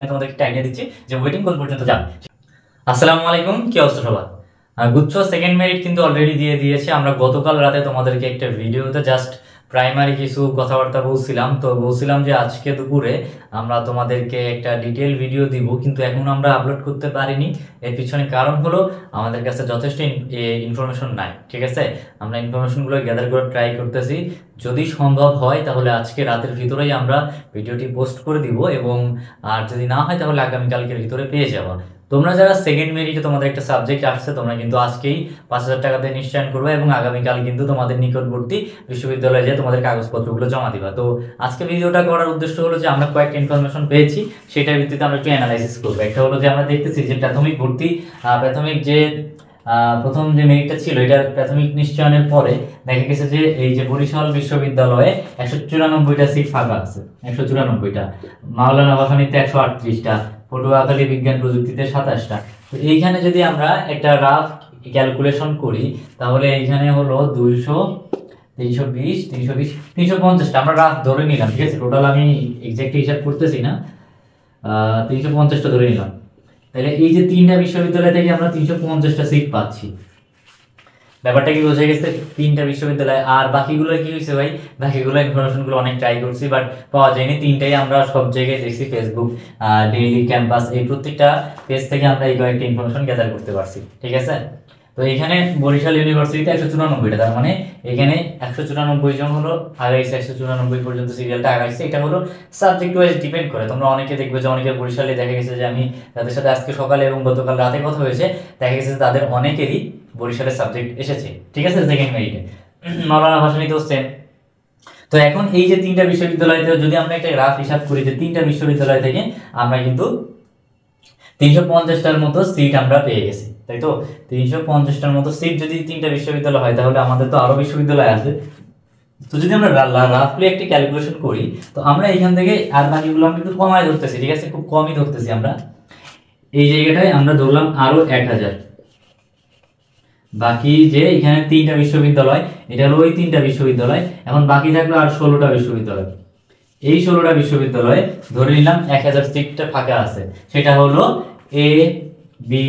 তোমাদেরকে একটা আইডিয়া দিচ্ছি যে ওয়েটিং কোন পর্যন্ত যাবে। আসসালামু আলাইকুম, কি অবস্থা সবার? গুচ্ছ সেকেন্ড মেরিট কিন্তু অলরেডি দিয়ে দিয়েছে। আমরা গতকাল রাতে তোমাদেরকে একটা ভিডিওতে জাস্ট প্রাইমারি কিছু কথাবার্তা বলছিলাম যে আজকে দুপুরে আমরা তোমাদেরকে একটা ডিটেল ভিডিও দিব, কিন্তু এখন আমরা আপলোড করতে পারিনি। এর পিছনে কারণ হলো আমাদের কাছে যথেষ্ট ইনফরমেশন নাই। ঠিক আছে, আমরা ইনফরমেশনগুলো গ্যাদার করে ট্রাই করতেছি। যদি সম্ভব হয় তাহলে আজকে রাতের ভিতরেই আমরা ভিডিওটি পোস্ট করে দিব, এবং আর যদি না হয় তাহলে আগামীকালকের ভিতরে পেয়ে যাওয়া। তোমরা যারা সেকেন্ড মেরিটে তোমাদের একটা সাবজেক্ট আসছে, তোমরা কিন্তু আজকেই 5,000 টাকা দিয়ে নিশ্চয়ন করবে এবং আগামীকাল কিন্তু তোমাদের নিকটবর্তী বিশ্ববিদ্যালয়ে যেয়ে তোমাদের কাগজপত্রগুলো জমা দিবা। তো আজকে ভিডিওটা করার উদ্দেশ্য হলো যে আমরা কয়েকটা ইনফরমেশন পেয়েছি, সেটার ভিত্তিতে আমরা একটু অ্যানালাইসিস করবো। একটা হলো যে আমরা দেখতেছি যে প্রাথমিক ভর্তি, প্রাথমিক যে প্রথম যে মেরিটটা ছিল, এটার প্রাথমিক নিশ্চয়নের পরে দেখা গেছে যে এই যে বরিশাল বিশ্ববিদ্যালয়ে 194টা সিট ফাঁকা আছে, 194টা, মাওলানা ভাসানীতে 138টা, পটুয়াখালী বিজ্ঞান প্রযুক্তিতে 27টা। তো এইখানে যদি আমরা একটা রাফ ক্যালকুলেশন করি তাহলে এইখানে হলো 200, 320, 320, 350টা আমরা রাফ ধরে নিলাম। ঠিক আছে, টোটাল আমি এক্সাক্ট হিসাব করতেছি না, 350টা ধরে নিলাম। তাহলে এই যে তিনটা বিশ্ববিদ্যালয় থেকে আমরা 350টা সিট পাচ্ছি। ব্যাপারটা কি বোঝা গেছে? তিনটা বিশ্ববিদ্যালয়। আর বাকিগুলো কি হয়েছে ভাই, বাকিগুলো ইনফরমেশনগুলো অনেক ট্রাই করছি বাট পাওয়া যায়নি। তিনটাই আমরা সব জায়গায় দেখছি, ফেসবুক, ডেইলি ক্যাম্পাস, এই প্রত্যেকটা পেজ থেকে আমরা এই কয়েকটা ইনফরমেশন গ্যাদার করতে পারছি। ঠিক আছে, তো এখানে বরিশাল ইউনিভার্সিটিতে 194টা, তার মানে এখানে 194 জন হলো আগাইছে, 194 পর্যন্ত সিরিয়ালটা আগাইছে। এটা হলো সাবজেক্ট ওয়াইজ ডিপেন্ড করে। তোমরা অনেকে দেখবে যে অনেকে বরিশালে দেখা গেছে যে আমি তাদের সাথে আজকে সকালে এবং গতকাল রাতে কথা হয়েছে, দেখা গেছে যে তাদের অনেকেরই বরিশালের সাবজেক্ট এসেছে। ঠিক আছে, সেকেন্ড মেরিটে মাওলানা ভাসানীতেও সেম। তো এখন এই যে তিনটা বিশ্ববিদ্যালয়তে যদি আমরা একটা গ্রাফ হিসাব করি যে তিনটা বিশ্ববিদ্যালয় থেকে আমরা কিন্তু 350টার মতো সিট আমরা পেয়ে গেছি, তাই তো? 350টার মতো সিট যদি তিনটা বিশ্ববিদ্যালয় হয় তাহলে আমাদের তো আরো বিশ্ববিদ্যালয় আছে। তো যদি আমরা রাফলি একটা ক্যালকুলেশন করি তো আমরা এখান থেকে আর বাকিগুলো আমরা একটু কমায় ধরতেছি। ঠিক আছে, খুব কমই ধরতেছি আমরা। এই জায়গাটায় আমরা ধরলাম আরো 1000, বাকি যে এখানে তিনটা বিশ্ববিদ্যালয়, এটা হলো ওই তিনটা বিশ্ববিদ্যালয়। এখন বাকি থাকলো আর 16টা বিশ্ববিদ্যালয়। এই 16টা বিশ্ববিদ্যালয়ে ধরে নিলাম 1000 সিটটা ফাঁকা আছে, সেটা হলো এ, বি,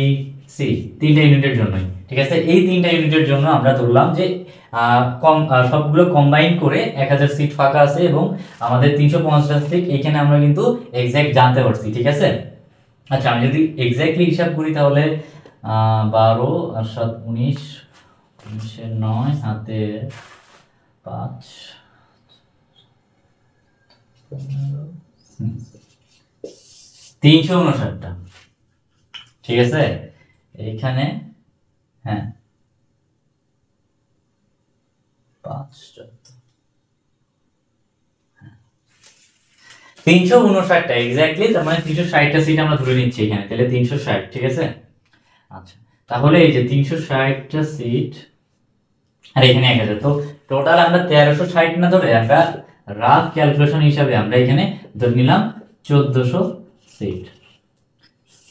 সি, তিনটা ইউনিটের জন্যই। ঠিক আছে, এই তিনটা ইউনিটের জন্য আমরা ধরলাম যে সবগুলো কম্বাইন করে 1000 সিট ফাঁকা আছে এবং আমাদের 350 সিট এখানে আমরা কিন্তু এক্সাক্ট জানতে পারছি। ঠিক আছে, আচ্ছা আমি যদি এক্স্যাক্টলি হিসাব করি তাহলে 12 আর 7 19, 19 9 হাতে 5 359টা। ঠিক আছে, এইখানে হ্যাঁ 5 359টা এক্স্যাক্টলি, তার মানে 360টা সিট আমরা ধরে নিচ্ছি এখানে, তাহলে 360। ঠিক আছে, আচ্ছা তাহলে এই যে 360টা সিট আর এখানে 1000, তো টোটাল আমরা 1360 না ধরে আমরা রাফ ক্যালকুলেশন হিসাবে আমরা এখানে ধরে নিলাম 1400 সিট।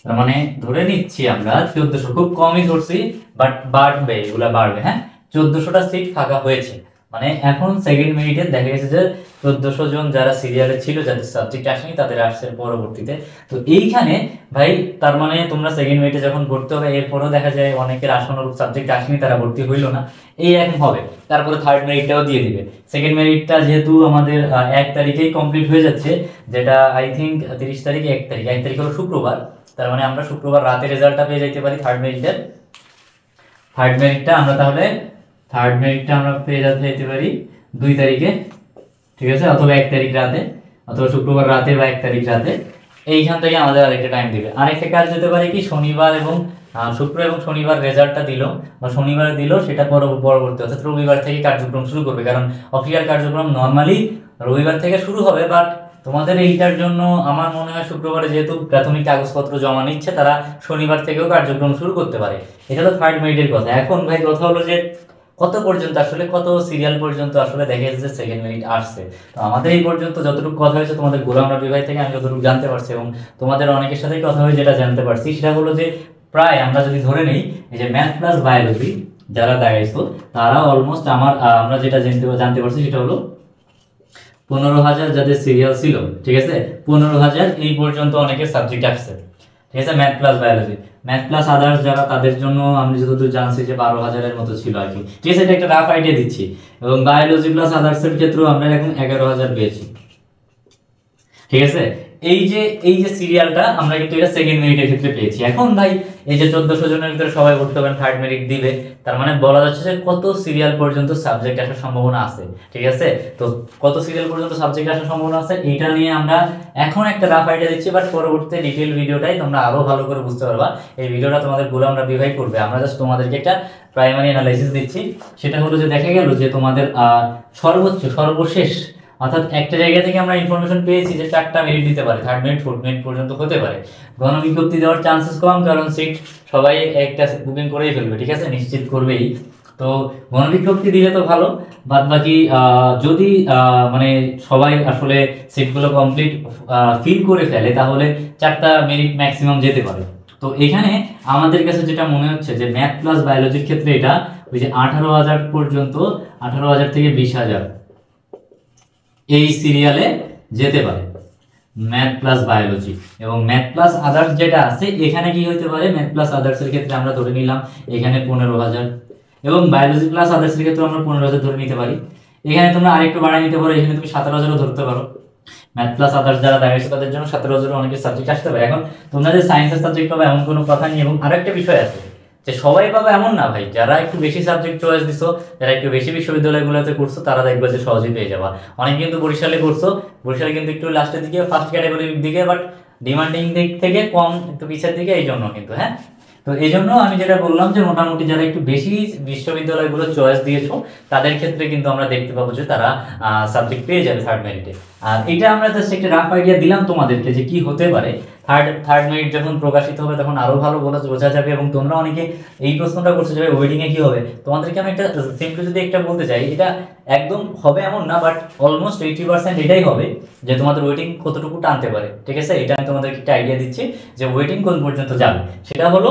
তার মানে ধরে নিচ্ছি আমরা 1400, খুব কমই ধরছি বাট বাড়বে, এগুলা বাড়বে। হ্যাঁ, 1400টা সিট ফাঁকা হয়েছে। মানে এখন সেকেন্ড মেরিটে দেখা গেছে যে 1400 জন যারা সিরিয়ালে ছিল, যাদের সাবজেক্ট আসেনি তাদের আসছে পরবর্তীতে। তো এইখানে ভাই তার মানে তোমরা সেকেন্ড মেরিটে যখন ভর্তি হবে এরপরও দেখা যায় অনেকের আসন্ন সাবজেক্ট আসেনি, তারা ভর্তি হইলো না, এই এখন হবে। তারপরে থার্ড মেরিটটাও দিয়ে দিবে। সেকেন্ড মেরিটটা যেহেতু আমাদের 1 তারিখেই কমপ্লিট হয়ে যাচ্ছে, যেটা আই থিঙ্ক 30 তারিখ, 1 তারিখ, 1 তারিখ হলো শুক্রবার, তার মানে আমরা শুক্রবার রাতে রেজাল্টটা পেয়ে যেতে পারি থার্ড মেরিটের। থার্ড মেরিটটা আমরা পেয়ে যেতে পারি 2 তারিখে। ঠিক আছে, অথবা 1 তারিখ রাতে, অথবা শুক্রবার রাতে বা 1 তারিখ রাতে। এইখান থেকে আমাদের আরেকটা টাইম দিবে। আরেকটা কাজ যেতে পারে কি, শনিবার এবং শুক্র এবং শনিবার রেজাল্টটা দিল বা শনিবার দিল, সেটা পরবর্তী অর্থাৎ রবিবার থেকে কার্যক্রম শুরু করবে। কারণ অফিসিয়াল কার্যক্রম নর্মালি রবিবার থেকে শুরু হবে, বাট তোমাদের এইটার জন্য আমার মনে হয় শুক্রবারে যেহেতু প্রাথমিক কাগজপত্র জমা নিচ্ছে, তারা শনিবার থেকেও কার্যক্রম শুরু করতে পারে। এটা তো থার্ড মেরিটের কথা। এখন ভাই কথা হলো যে কত পর্যন্ত আসলে, কত সিরিয়াল পর্যন্ত আসলে দেখা যাচ্ছে সেকেন্ড মেরিট আসছে। তো আমাদের এই পর্যন্ত যতটুকু কথা হয়েছে তোমাদের গোলাম রাব্বি ভাই থেকে আমি যতটুকু জানতে পারছি, এবং তোমাদের অনেকের সাথেই কথা হয়ে যেটা জানতে পারছি, সেটা হলো যে প্রায় আমরা যদি ধরে নিই এই যে ম্যাথ প্লাস বায়োলজি যারা দাগাইছো তারা অলমোস্ট আমরা যেটা জানতে পারছি সেটা হলো 15,000 যাদের সিরিয়াল ছিল, ঠিক আছে, 15,000 এই পর্যন্ত অনেকের সাবজেক্ট আসছে, ঠিক আছে, math plus biology. Math plus others যারা, তাদের জন্য আমি যতদূর জানছি যে 12,000-এর মতো ছিল আর কি, ঠিক আছে, এটা একটা রাফ আইডিয়া দিচ্ছি। এবং বায়োলজি প্লাস আদার্সের ক্ষেত্রেও আমরা এখন 11,000 পেয়েছি, ঠিক আছে। এই যে সিরিয়ালটা আমরা কিন্তু এটা সেকেন্ড মেরিটের ক্ষেত্রে পেয়েছি। এখন ভাই এই যে 1400 জনের ভিতরে সবাই ভর্তি হবেন, থার্ড মেরিট দিবে, তার মানে বলা যাচ্ছে যে কত সিরিয়াল পর্যন্ত সাবজেক্ট আসার সম্ভাবনা আছে, ঠিক আছে। তো কত সিরিয়াল পর্যন্ত সাবজেক্ট আসার সম্ভাবনা আছে এটা নিয়ে আমরা এখন একটা রাফ আইডিয়া দিচ্ছি, বাট পরবর্তীতে ডিটেইল ভিডিওটাই তোমরা আরো ভালো করে বুঝতে পারবা। এই ভিডিওটা তোমাদের গোলাম রাব্বি ভাই করবে, আমরা জাস্ট তোমাদেরকে একটা প্রাইমারি অ্যানালাইসিস দিচ্ছি। সেটা হলো যে দেখা গেল যে তোমাদের সর্বশেষ অর্থাৎ একটা জায়গা থেকে আমরা ইনফরমেশন পেয়েছি যে 4টা মেরিট দিতে পারে, থার্ড মেরিট ফোর্থ মেরিট পর্যন্ত হতে পারে। গণবিজ্ঞপ্তি দেওয়ার চান্সেস কম, কারণ সিট সবাই একটা বুকিং করেই ফেলবে, ঠিক আছে, নিশ্চিত করবেই। তো গণবিজ্ঞপ্তি দিলে তো ভালো, বাদ বাকি যদি মানে সবাই আসলে সিটগুলো কমপ্লিট ফিল করে ফেলে তাহলে 4টা মেরিট ম্যাক্সিমাম যেতে পারে। তো এখানে আমাদের কাছে যেটা মনে হচ্ছে যে ম্যাথ প্লাস বায়োলজির ক্ষেত্রে এটা ওই যে 18,000 পর্যন্ত, 18,000 থেকে 20,000 এই সিরিয়ালে যেতে পারে ম্যাথ প্লাস বায়োলজি। এবং ম্যাথ প্লাস আদার্স যেটা আছে এখানে কি হইতে পারে, ম্যাথ প্লাস আদার্স এর ক্ষেত্রে আমরা ধরে নিলাম এখানে 15,000, এবং বায়োলজি প্লাস আদার্স এর ক্ষেত্রে আমরা 15,000 ধরে নিতে পারি। এখানে তোমরা আরেকটু বাড়াই নিতে পারো, এখানে তুমি 17,000ও ধরতে পারো। ম্যাথ প্লাস আদার্স যারা দেখাইছে তাদের জন্য 17,000 অনেকের সাবজেক্ট আসতে পারে। এখন তোমরা যে সায়েন্সের সাবজেক্ট পাবে এমন কোনো কথা নেই। এবং আরেকটা বিষয় আছে যে সবাই পাবে এমন না ভাই, যারা একটু বেশি সাবজেক্ট চয়েস দিছো, যারা একটু বেশি বিশ্ববিদ্যালয়গুলোতে করছো, তারা দেখবে যে সহজেই পেয়ে যাবা। অনেক কিন্তু বরিশালে করছো, বরিশালে কিন্তু একটু লাস্টের দিকে, ফার্স্ট ক্যাটাগরির দিকে, বাট ডিমান্ডিং দিক থেকে কম, একটু পিছের দিকে, এই জন্য কিন্তু। হ্যাঁ, তো এই জন্য আমি যেটা বললাম যে মোটামুটি যারা একটু বেশি বিশ্ববিদ্যালয়গুলো চয়েস দিয়েছো তাদের ক্ষেত্রে কিন্তু আমরা দেখতে পাবো যে তারা সাবজেক্ট পেয়ে যাবে থার্ড মেরিটে। আর এটা আমরা জাস্ট একটা রাফ আইডিয়া দিলাম তোমাদেরকে যে কি হতে পারে। থার্ড মেরিট যখন প্রকাশিত হবে তখন আরো ভালো বোঝা যাবে। এবং তোমরা অনেকে এই প্রশ্নটা করছো যে ওয়েটিং এ কি হবে, তোমাদেরকে আমি একটা সিম্পলি যদি একটা বলতে চাই, এটা একদম হবে এমন না, বাট অলমোস্ট 80% এটাই হবে যে তোমাদের ওয়েটিং কতটুকু টানতে পারে, ঠিক আছে। এটা আমি তোমাদেরকে একটা আইডিয়া দিচ্ছি যে ওয়েটিং কোন পর্যন্ত যাবে। সেটা হলো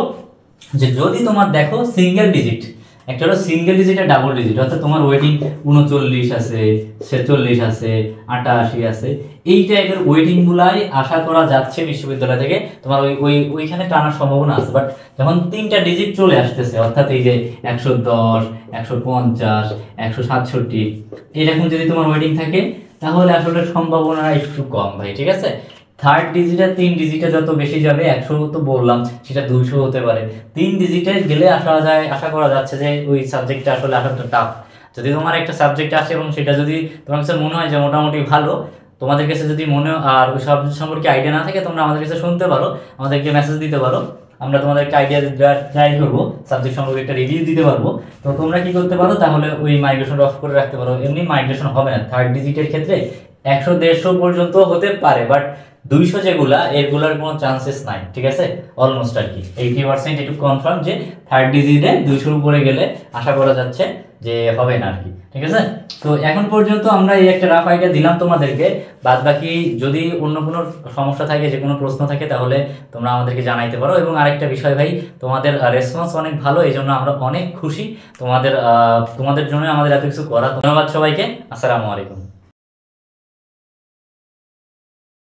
যে যদি তোমার দেখো সিঙ্গেল ডিজিট, একটা হলো সিঙ্গেল ডিজিট আর ডাবল ডিজিট, অর্থাৎ তোমার ওয়েটিং 39 আছে, 46 আছে, 88 আছে, এই টাইপের ওয়েটিং গুলাই আশা করা যাচ্ছে বিশ্ববিদ্যালয় থেকে, তোমার ওইখানে টানার সম্ভাবনা আছে। বাট যখন 3টা ডিজিট চলে আসতেছে, অর্থাৎ এই যে 110, 150, 167 এরকম যদি তোমার ওয়েটিং থাকে তাহলে আসলে সম্ভাবনা একটু কম ভাই, ঠিক আছে। থার্ড ডিজিটে 3 ডিজিটে যত বেশি যাবে, 100 তো বললাম, সেটা 200 হতে পারে। 3 ডিজিটে গেলে আশা করা যাচ্ছে যে ওই সাবজেক্টটা আসলে আসাটা টাফ। যদি তোমার একটা সাবজেক্ট আসে এবং সেটা যদি তোমার কাছে মনে হয় যে মোটামুটি ভালো, তোমাদের কাছে যদি মনে আর ওই সাবজেক্ট সম্পর্কে আইডিয়া না থাকে, তোমরা আমাদের কাছে শুনতে পারো, আমাদেরকে মেসেজ দিতে পারো, আমরা তোমাদেরকে আইডিয়া ট্রাই করবো, সাবজেক্ট সম্পর্কে একটা রিভিউ দিতে পারবো। তো তোমরা কি করতে পারো, তাহলে ওই মাইগ্রেশন অফ করে রাখতে পারো। এমনি মাইগ্রেশন হবে না থার্ড ডিজিটের ক্ষেত্রে, 100-150 পর্যন্ত হতে পারে, বাট 200 যেগুলা, এগুলার কোনো চান্সেস নাই, ঠিক আছে। অলমোস্ট আর কি 80% একটু কনফার্ম যে থার্ড ডিজিটে 200-র উপরে গেলে আশা করা যাচ্ছে যে হবে না আর কি, ঠিক আছে। তো এখন পর্যন্ত আমরা এই একটা রাফ আইডিয়া দিলাম তোমাদেরকে। বাদ বাকি যদি অন্য কোনো সমস্যা থাকে, যে কোনো প্রশ্ন থাকে, তাহলে তোমরা আমাদেরকে জানাইতে পারো। এবং আরেকটা বিষয় ভাই, তোমাদের রেসপন্স অনেক ভালো, এই জন্য আমরা অনেক খুশি। তোমাদের জন্য আমাদের এত কিছু করা। ধন্যবাদ সবাইকে, আসসালামু আলাইকুম।